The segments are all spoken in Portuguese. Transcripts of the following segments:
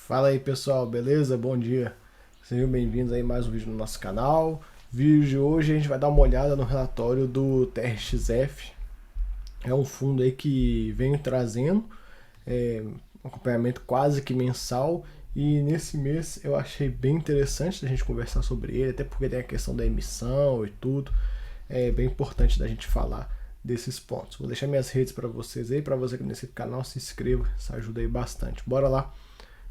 Fala aí pessoal, beleza? Bom dia. Sejam bem-vindos aí a mais um vídeo no nosso canal. Vídeo de hoje a gente vai dar uma olhada no relatório do TRXF. É um fundo aí que vem trazendo um acompanhamento quase que mensal, e nesse mês eu achei bem interessante a gente conversar sobre ele, até porque tem a questão da emissão e tudo. É bem importante da gente falar desses pontos. Vou deixar minhas redes para vocês aí, para você que nesse canal se inscreva, isso ajuda aí bastante. Bora lá.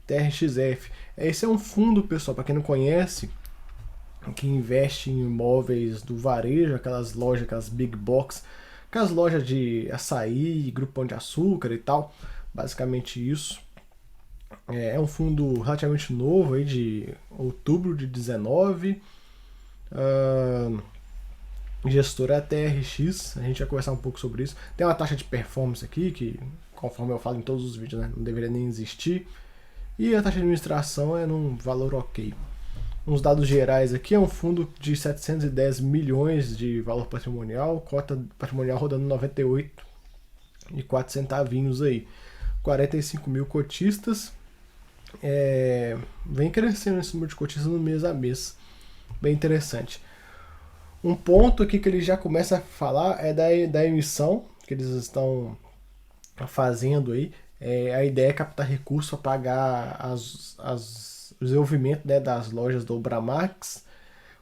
TRXF. Esse é um fundo, pessoal, para quem não conhece, que investe em imóveis do varejo, aquelas lojas, aquelas big box, aquelas lojas de açaí, Grupo Pão de Açúcar e tal. Basicamente isso. É um fundo relativamente novo, aí de outubro de 19. Gestora é a TRX, a gente vai conversar um pouco sobre isso. Tem uma taxa de performance aqui, que conforme eu falo em todos os vídeos, né, não deveria nem existir. E a taxa de administração é num valor ok. Uns dados gerais aqui, é um fundo de 710 milhões de valor patrimonial, cota patrimonial rodando 98,04 centavinhos aí. 45 mil cotistas. Vem crescendo esse número de cotistas no mês a mês. Bem interessante. Um ponto aqui que ele já começa a falar é da emissão que eles estão fazendo aí. A ideia é captar recurso para pagar o desenvolvimento, né, das lojas do Bramax.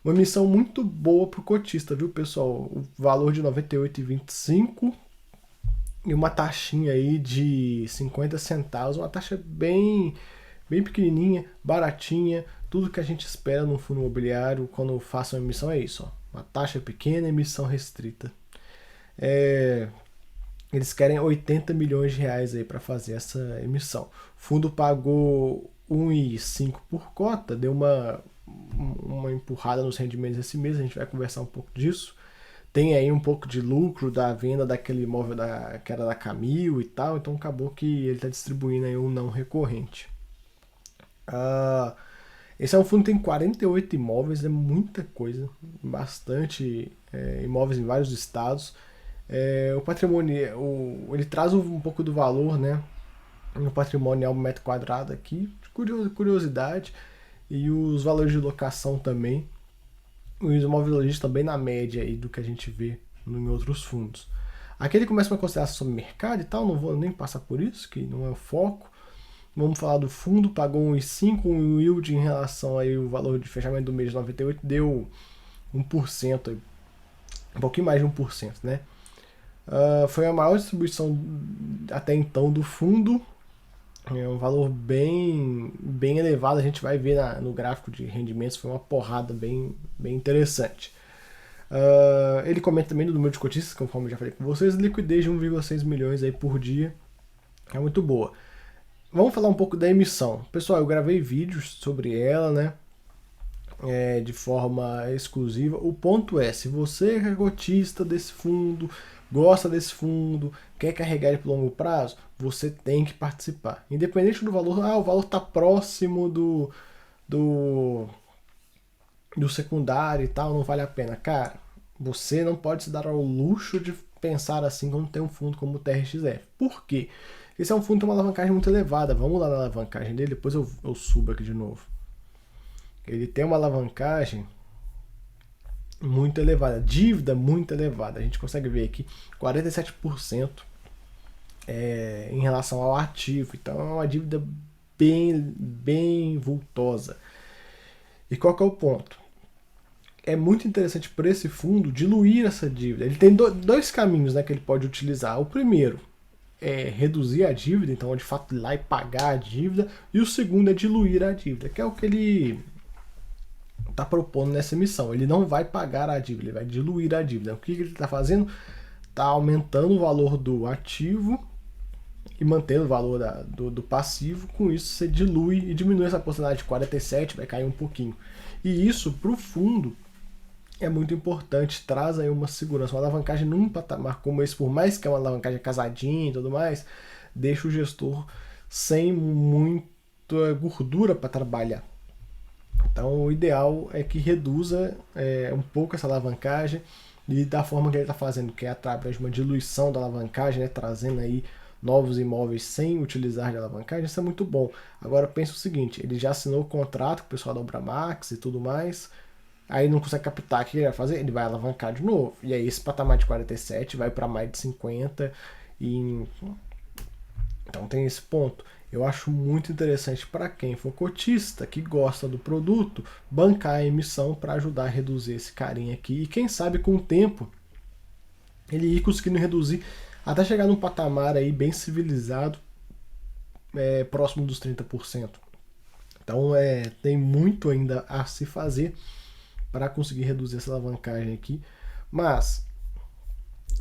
Uma emissão muito boa para o cotista, viu, pessoal? O valor de 98,25 e uma taxinha aí de 50 centavos, uma taxa bem pequenininha, baratinha, tudo que a gente espera no fundo imobiliário quando faça uma emissão é isso, ó. Uma taxa pequena, emissão restrita. Eles querem 80 milhões de reais aí para fazer essa emissão. O fundo pagou 1,5 por cota, deu uma empurrada nos rendimentos esse mês, a gente vai conversar um pouco disso. Tem aí um pouco de lucro da venda daquele imóvel que era da Camil e tal, então acabou que ele está distribuindo aí um não recorrente. Esse é um fundo que tem 48 imóveis, é muita coisa, bastante imóveis em vários estados. O patrimônio, ele traz um pouco do valor, né, no patrimonial metro quadrado aqui, de curiosidade, e os valores de locação também. Os imóveis logísticos também na média aí do que a gente vê em outros fundos. Aqui ele começa a considerar sobre mercado e tal, não vou nem passar por isso, que não é o foco. Vamos falar do fundo, pagou 1,5, um yield em relação aí o valor de fechamento do mês de 98 deu 1%, um pouquinho mais de 1%, né? Foi a maior distribuição até então do fundo, é um valor bem elevado, a gente vai ver no gráfico de rendimentos, foi uma porrada bem interessante. Ele comenta também do número de cotistas, conforme eu já falei com vocês, liquidez de 1,6 milhões aí por dia, é muito boa. Vamos falar um pouco da emissão. Pessoal, eu gravei vídeos sobre ela, né? De forma exclusiva. O ponto é, se você é cotista desse fundo, gosta desse fundo, quer carregar ele por longo prazo, você tem que participar. Independente do valor, o valor está próximo do secundário e tal, não vale a pena. Cara, você não pode se dar ao luxo de pensar assim quando tem um fundo como o TRXF. Por quê? Esse é um fundo que tem uma alavancagem muito elevada. Vamos lá na alavancagem dele, depois eu subo aqui de novo. Ele tem uma alavancagem muito elevada, dívida muito elevada. A gente consegue ver aqui 47% em relação ao ativo. Então é uma dívida bem vultosa. E qual que é o ponto? É muito interessante para esse fundo diluir essa dívida. Ele tem dois caminhos, né, que ele pode utilizar. O primeiro é reduzir a dívida, então de fato ir lá e pagar a dívida, e o segundo é diluir a dívida, que é o que ele está propondo nessa emissão. Ele não vai pagar a dívida, ele vai diluir a dívida. O que ele está fazendo? Está aumentando o valor do ativo e mantendo o valor do passivo. Com isso você dilui e diminui essa porcentagem de 47, vai cair um pouquinho. E isso para o fundo é muito importante, traz aí uma segurança, uma alavancagem num patamar como esse, por mais que é uma alavancagem casadinha e tudo mais, deixa o gestor sem muita gordura para trabalhar. Então o ideal é que reduza um pouco essa alavancagem, e da forma que ele está fazendo, que é através de uma diluição da alavancagem, né, trazendo aí novos imóveis sem utilizar de alavancagem, isso é muito bom. Agora pensa o seguinte, ele já assinou o contrato com o pessoal da Ubramax e tudo mais, aí não consegue captar, o que ele vai fazer? Ele vai alavancar de novo. E aí esse patamar de 47 vai para mais de 50 e então tem esse ponto. Eu acho muito interessante para quem for cotista, que gosta do produto, bancar a emissão para ajudar a reduzir esse carinha aqui. E quem sabe com o tempo ele ir conseguindo reduzir até chegar num patamar aí bem civilizado, próximo dos 30%. Então tem muito ainda a se fazer para conseguir reduzir essa alavancagem aqui. Mas,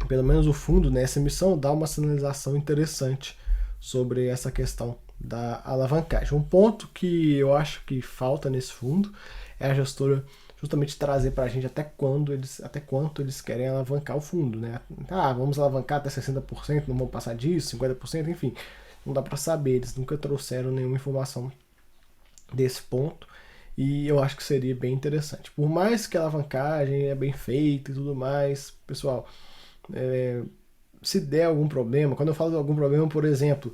pelo menos o fundo nessa emissão dá uma sinalização interessante sobre essa questão da alavancagem. Um ponto que eu acho que falta nesse fundo é a gestora justamente trazer para a gente até quanto eles querem alavancar o fundo, né? Vamos alavancar até 60%, não vamos passar disso, 50%, enfim, não dá para saber, eles nunca trouxeram nenhuma informação desse ponto e eu acho que seria bem interessante. Por mais que a alavancagem é bem feita e tudo mais, pessoal, se der algum problema, quando eu falo de algum problema, por exemplo,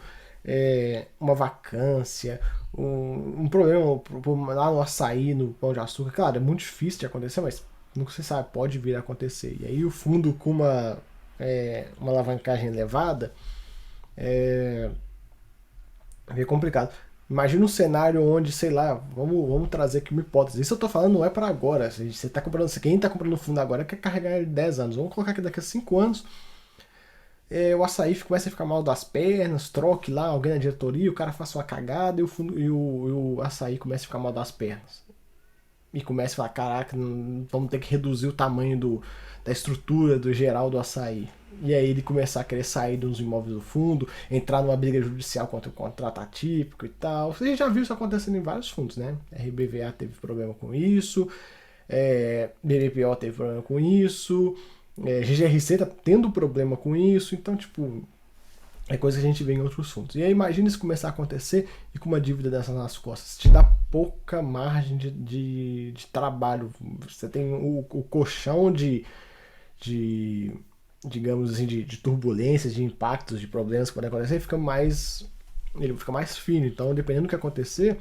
uma vacância, um problema lá no açaí, no Pão de Açúcar, claro, é muito difícil de acontecer, mas nunca se sabe, pode vir a acontecer. E aí o fundo com uma alavancagem elevada é complicado. Imagina um cenário onde, sei lá, vamos trazer aqui uma hipótese. Isso eu tô falando não é para agora. Você tá comprando, quem tá comprando fundo agora quer carregar 10 anos. Vamos colocar que daqui a 5 anos o açaí começa a ficar mal das pernas, troque lá alguém na diretoria, o cara faça uma cagada e o açaí começa a ficar mal das pernas. E começa a falar, caraca, vamos ter que reduzir o tamanho da estrutura do geral do açaí. E aí ele começar a querer sair dos imóveis do fundo, entrar numa briga judicial contra o contrato atípico e tal. Você já viu isso acontecendo em vários fundos, né? RBVA teve problema com isso, BBPO teve problema com isso, GGRC tá tendo problema com isso, então, tipo, é coisa que a gente vê em outros fundos. E aí imagina isso começar a acontecer e com uma dívida dessa nas costas. Te dá pouca margem de trabalho. Você tem o colchão de digamos assim, de turbulências, de impactos, de problemas que podem acontecer, ele fica mais fino. Então, dependendo do que acontecer,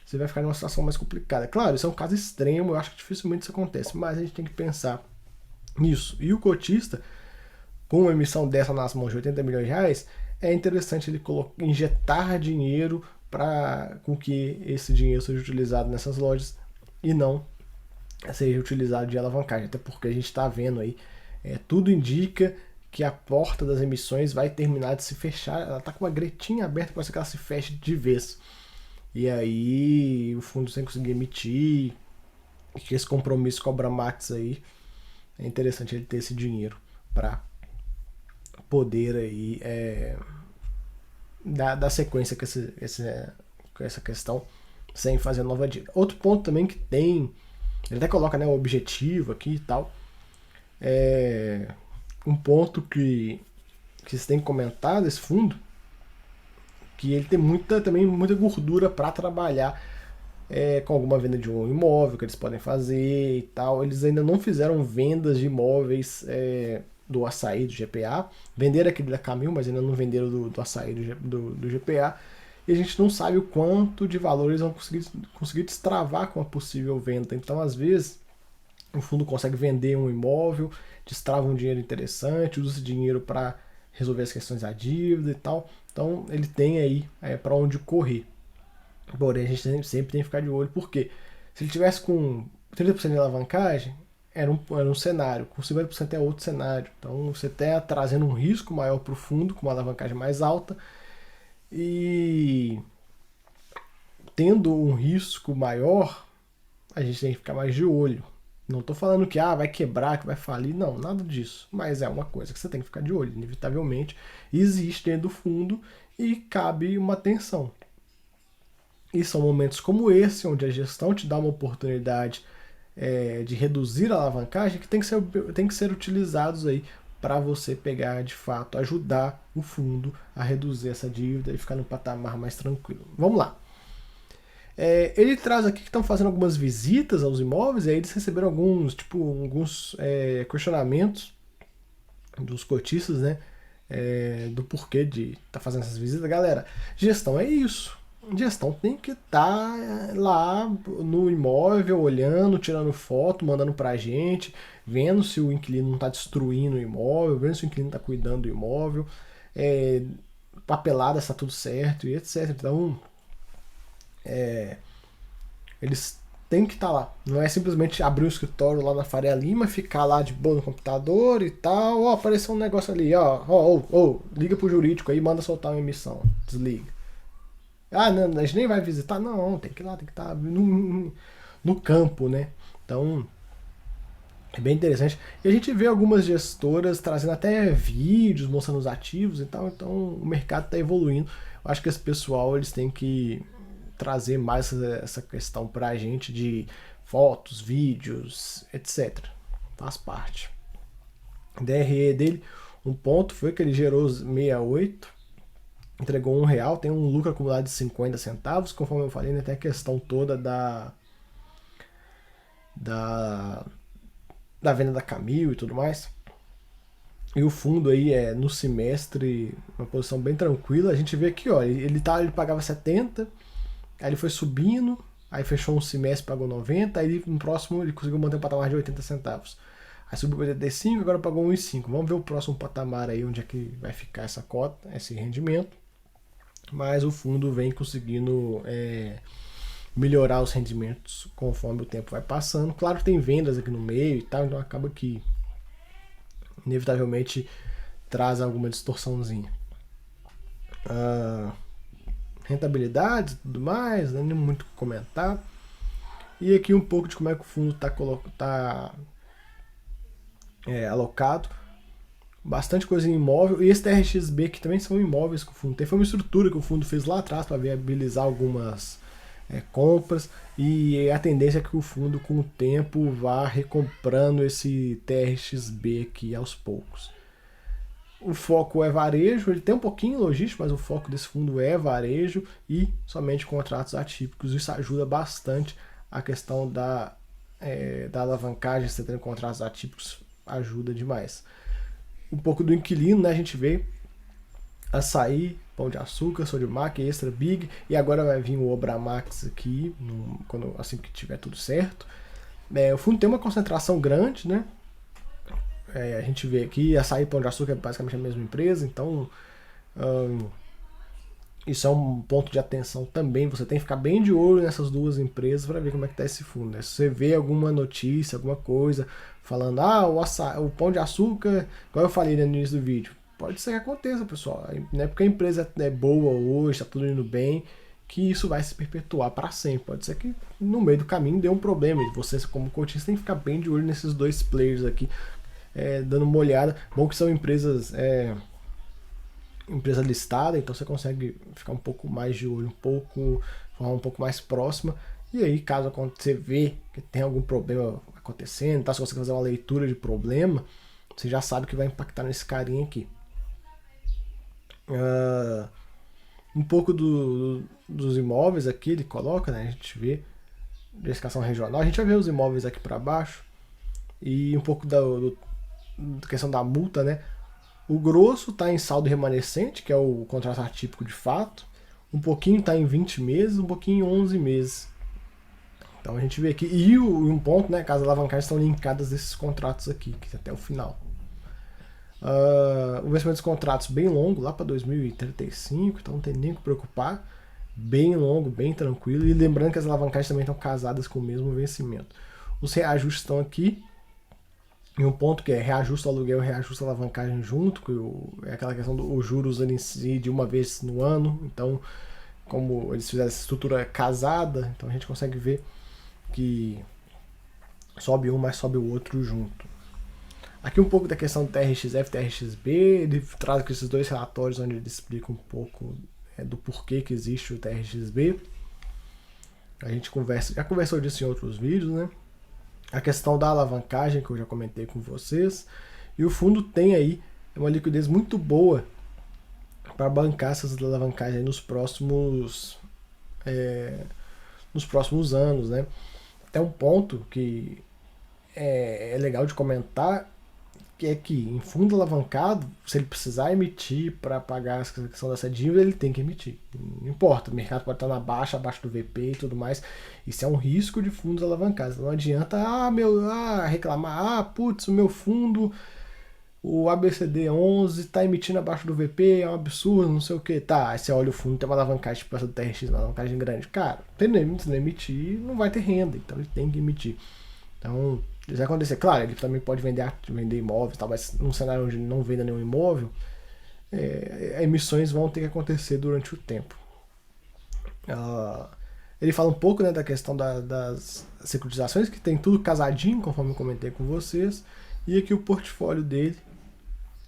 você vai ficar numa situação mais complicada. Claro, isso é um caso extremo, eu acho que dificilmente isso acontece, mas a gente tem que pensar nisso. E o cotista, com uma emissão dessa nas mãos de 80 milhões de reais, é interessante ele injetar dinheiro para com que esse dinheiro seja utilizado nessas lojas e não seja utilizado de alavancagem. Até porque a gente está vendo aí, tudo indica que a porta das emissões vai terminar de se fechar. Ela está com uma gretinha aberta, pode ser que ela se feche de vez. E aí o fundo sem conseguir emitir, que esse compromisso com a Bramax aí, é interessante ele ter esse dinheiro para poder aí dar sequência com essa questão sem fazer nova dívida. Outro ponto também que tem, ele até coloca, né, o objetivo aqui e tal, um ponto que você tem que comentar desse fundo, que ele tem também muita gordura para trabalhar com alguma venda de um imóvel que eles podem fazer e tal. Eles ainda não fizeram vendas de imóveis do açaí, do GPA. Venderam aquele da Camil, mas ainda não venderam do açaí do GPA. E a gente não sabe o quanto de valor eles vão conseguir destravar com a possível venda. Então, às vezes, o fundo consegue vender um imóvel, destrava um dinheiro interessante, usa esse dinheiro para resolver as questões da dívida e tal. Então, ele tem aí para onde correr. Porém, a gente sempre tem que ficar de olho, porque se ele tivesse com 30% de alavancagem, era um cenário, com 50% é outro cenário. Então você está trazendo um risco maior para o fundo, com uma alavancagem mais alta, e tendo um risco maior, a gente tem que ficar mais de olho. Não estou falando que vai quebrar, que vai falir, não, nada disso. Mas é uma coisa que você tem que ficar de olho. Inevitavelmente existe dentro do fundo e cabe uma atenção. E são momentos como esse, onde a gestão te dá uma oportunidade de reduzir a alavancagem, que tem que ser utilizados aí para você pegar, de fato, ajudar o fundo a reduzir essa dívida e ficar num patamar mais tranquilo. Vamos lá. Ele traz aqui que estão fazendo algumas visitas aos imóveis, e aí eles receberam alguns questionamentos dos cotistas, né? do porquê de estar fazendo essas visitas. Galera, gestão é isso. Gestão tem que estar lá no imóvel, olhando, tirando foto, mandando pra gente, vendo se o inquilino não está destruindo o imóvel, vendo se o inquilino está cuidando do imóvel, papelada está tudo certo e etc. Então, eles têm que estar lá. Não é simplesmente abrir o escritório lá na Faria Lima, ficar lá de boa no computador e tal. Ó, apareceu um negócio ali, ó, liga pro jurídico aí, manda soltar uma emissão. Desliga. Ah, não, a gente nem vai visitar. Não, tem que ir lá, tem que estar no campo, né? Então, é bem interessante. E a gente vê algumas gestoras trazendo até vídeos, mostrando os ativos e tal. Então, o mercado está evoluindo. Eu acho que esse pessoal, eles têm que trazer mais essa questão para a gente de fotos, vídeos, etc. Faz parte. DRE dele, um ponto foi que ele gerou 68, entregou R$1, tem um lucro acumulado de 50 centavos, conforme eu falei, né, tem a questão toda da venda da Camil e tudo mais. E o fundo aí no semestre, uma posição bem tranquila. A gente vê aqui, ó, ele pagava 70, aí ele foi subindo, aí fechou um semestre, pagou 90, aí no próximo ele conseguiu manter um patamar de 80 centavos. Aí subiu para 85, agora pagou 1,5. Vamos ver o próximo patamar aí, onde é que vai ficar essa cota, esse rendimento. Mas o fundo vem conseguindo melhorar os rendimentos conforme o tempo vai passando. Claro que tem vendas aqui no meio e tal, então acaba que inevitavelmente traz alguma distorçãozinha. Rentabilidade e tudo mais, não tem muito o que comentar. E aqui um pouco de como é que o fundo está alocado. Bastante coisa em imóvel. E esse TRXB, que também são imóveis que o fundo tem. Foi uma estrutura que o fundo fez lá atrás para viabilizar algumas compras. E a tendência é que o fundo, com o tempo, vá recomprando esse TRXB aqui aos poucos. O foco é varejo, ele tem um pouquinho logístico, mas o foco desse fundo é varejo e somente contratos atípicos. Isso ajuda bastante a questão da alavancagem. Você tendo contratos atípicos ajuda demais. Um pouco do inquilino, né? A gente vê Açaí, Pão de Açúcar, Sodimac, Extra, Big, e agora vai vir o Obramax aqui, assim que tiver tudo certo. O fundo tem uma concentração grande, né? A gente vê aqui, Açaí e Pão de Açúcar é basicamente a mesma empresa, então isso é um ponto de atenção também. Você tem que ficar bem de olho nessas duas empresas para ver como é que está esse fundo, né? Se você vê alguma notícia, alguma coisa falando, o Pão de Açúcar, igual eu falei no início do vídeo, pode ser que aconteça, pessoal. Não é porque a empresa é boa hoje, está tudo indo bem, que isso vai se perpetuar para sempre. Pode ser que no meio do caminho dê um problema. E você, como cotista, tem que ficar bem de olho nesses dois players aqui, dando uma olhada. Bom que são empresa listada, então você consegue ficar um pouco mais de olho, forma um pouco mais próxima. E aí, caso você vê que tem algum problema acontecendo, tá? Se você fazer uma leitura de problema, você já sabe que vai impactar nesse carinha aqui. Um pouco dos imóveis aqui ele coloca, né? A gente vê diversificação regional. A gente vai ver os imóveis aqui para baixo e um pouco da questão da multa, né? O grosso está em saldo remanescente, que é o contrato atípico de fato. Um pouquinho está em 20 meses, um pouquinho em 11 meses. Então a gente vê aqui. E um ponto, né? Que as alavancagens estão linkadas desses contratos aqui, que até o final. O vencimento dos contratos bem longo, lá para 2035, então não tem nem o que preocupar. Bem longo, bem tranquilo. E lembrando que as alavancagens também estão casadas com o mesmo vencimento. Os reajustes estão aqui. E um ponto que é reajuste o aluguel e reajuste a alavancagem junto, que é aquela questão do juros ele incide de uma vez no ano. Então, como eles fizeram essa estrutura casada, então a gente consegue ver que sobe um, mas sobe o outro junto. Aqui um pouco da questão do TRXF e TRXB, ele traz aqui esses dois relatórios onde ele explica um pouco do porquê que existe o TRXB. A gente já conversou disso em outros vídeos, né? A questão da alavancagem, que eu já comentei com vocês. E o fundo tem aí uma liquidez muito boa para bancar essas alavancagens nos próximos anos, né? Até um ponto que é legal de comentar, é que em fundo alavancado, se ele precisar emitir para pagar a questão dessa dívida, ele tem que emitir. Não importa, o mercado pode estar na baixa, abaixo do VP e tudo mais. Isso é um risco de fundos alavancados. Não adianta reclamar, putz, o meu fundo, o ABCD11 está emitindo abaixo do VP, é um absurdo, não sei o que. Tá, aí você olha o fundo, tem uma alavancagem tipo essa do TRX, uma alavancagem grande. Cara, se não emitir, não vai ter renda, então ele tem que emitir. Então, isso vai acontecer. Claro, ele também pode vender imóveis, tal, mas num cenário onde não venda nenhum imóvel, emissões vão ter que acontecer durante o tempo. Ele fala um pouco, né, da questão das securitizações, que tem tudo casadinho, conforme eu comentei com vocês. E aqui o portfólio dele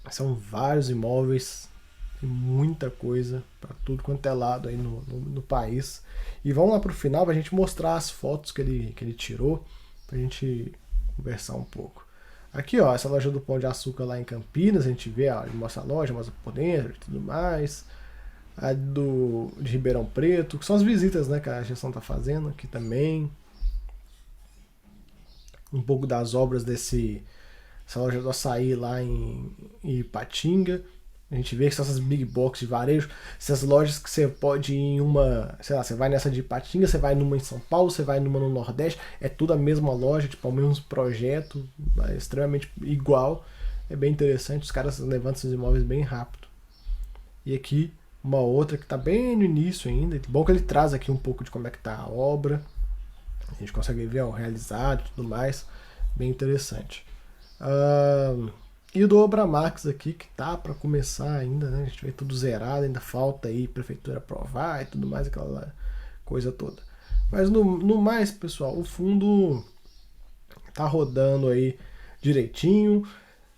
são vários imóveis, tem muita coisa para tudo quanto é lado aí no país. E vamos lá para o final para a gente mostrar as fotos que ele tirou, para a gente conversar um pouco. Aqui, ó, essa loja do Pão de Açúcar lá em Campinas, a gente vê, ó, ele mostra a loja, mostra por dentro e tudo mais. A de Ribeirão Preto, que são as visitas, né, que a gestão tá fazendo aqui também. Um pouco das obras essa loja do açaí lá em Ipatinga. A gente vê que são essas big box de varejo, essas lojas que você pode ir em uma, sei lá, você vai nessa de Ipatinga, você vai numa em São Paulo, você vai numa no Nordeste, é tudo a mesma loja, tipo, o mesmo projeto, é extremamente igual. É bem interessante, os caras levantam esses imóveis bem rápido. E aqui, uma outra que está bem no início ainda, bom que ele traz aqui um pouco de como é que tá a obra, a gente consegue ver o realizado e tudo mais, bem interessante. E o do Obramax aqui, que tá para começar ainda, né? A gente vê tudo zerado, ainda falta aí prefeitura aprovar e tudo mais, aquela coisa toda. Mas no mais, pessoal, o fundo tá rodando aí direitinho.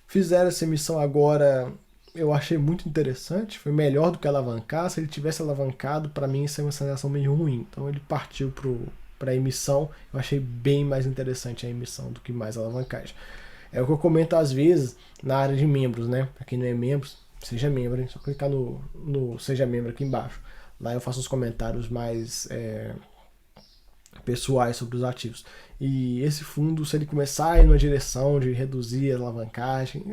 Fizeram essa emissão agora, eu achei muito interessante, foi melhor do que alavancar. Se ele tivesse alavancado, para mim isso é uma sensação meio ruim. Então ele partiu para a emissão, eu achei bem mais interessante a emissão do que mais alavancagem. É o que eu comento às vezes na área de membros, né? Para quem não é membro, seja membro, hein? Só clicar no Seja Membro aqui embaixo. Lá eu faço os comentários mais pessoais sobre os ativos. E esse fundo, se ele começar a ir numa direção de reduzir a alavancagem,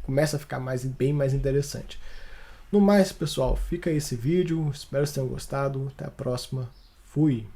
começa a ficar bem mais interessante. No mais, pessoal, fica aí esse vídeo. Espero que vocês tenham gostado. Até a próxima. Fui!